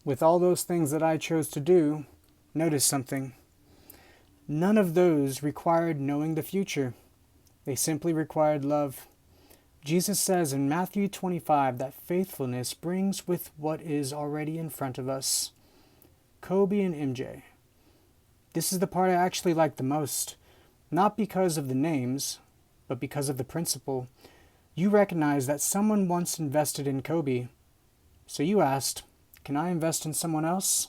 With all those things that I chose to do, notice something. None of those required knowing the future. They simply required love. Jesus says in Matthew 25 that faithfulness brings with what is already in front of us. Kobe and MJ. This is the part I actually like the most. Not because of the names, but because of the principle. You recognize that someone once invested in Kobe. So you asked, can I invest in someone else?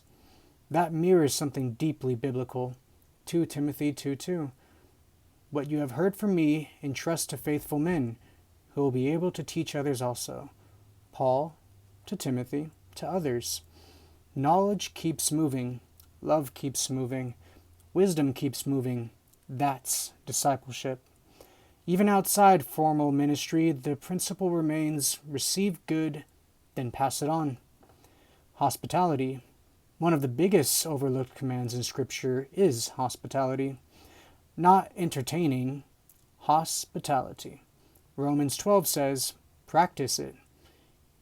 That mirrors something deeply biblical. 2 Timothy 2:2. What you have heard from me, entrust to faithful men, who will be able to teach others also. Paul to Timothy to others. Knowledge keeps moving. Love keeps moving. Wisdom keeps moving. That's discipleship. Even outside formal ministry, the principle remains receive good, then pass it on. Hospitality. One of the biggest overlooked commands in Scripture is hospitality. Not entertaining, hospitality. Romans 12 says, practice it.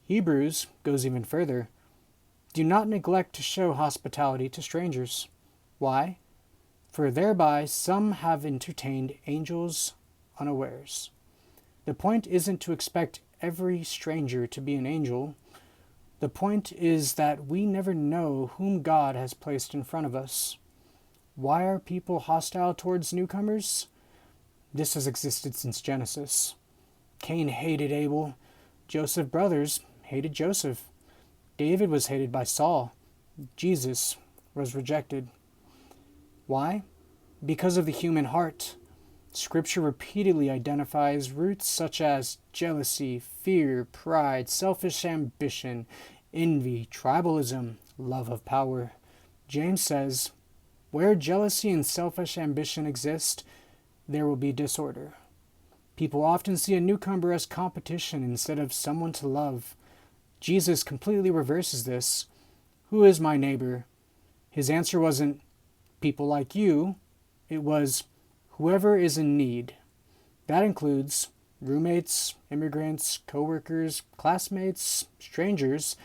Hebrews goes even further. Do not neglect to show hospitality to strangers. Why? For thereby some have entertained angels unawares. The point isn't to expect every stranger to be an angel. The point is that we never know whom God has placed in front of us. Why are people hostile towards newcomers? This has existed since Genesis. Cain hated Abel. Joseph's brothers hated Joseph. David was hated by Saul. Jesus was rejected. Why? Because of the human heart. Scripture repeatedly identifies roots such as jealousy, fear, pride, selfish ambition, envy, tribalism, love of power. James says, where jealousy and selfish ambition exist, there will be disorder. People often see a newcomer as competition instead of someone to love. Jesus completely reverses this. Who is my neighbor? His answer wasn't, people like you. It was, whoever is in need. That includes roommates, immigrants, co-workers, classmates, strangers,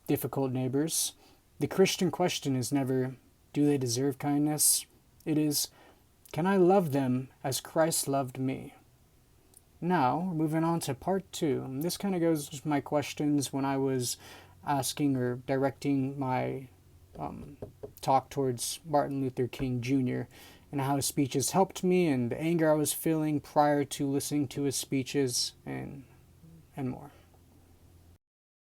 difficult neighbors. The Christian question is never, do they deserve kindness? It is, can I love them as Christ loved me? Now, moving on to part 2. This kind of goes with my questions when I was asking or directing my talk towards Martin Luther King Jr. and how his speeches helped me and the anger I was feeling prior to listening to his speeches and more.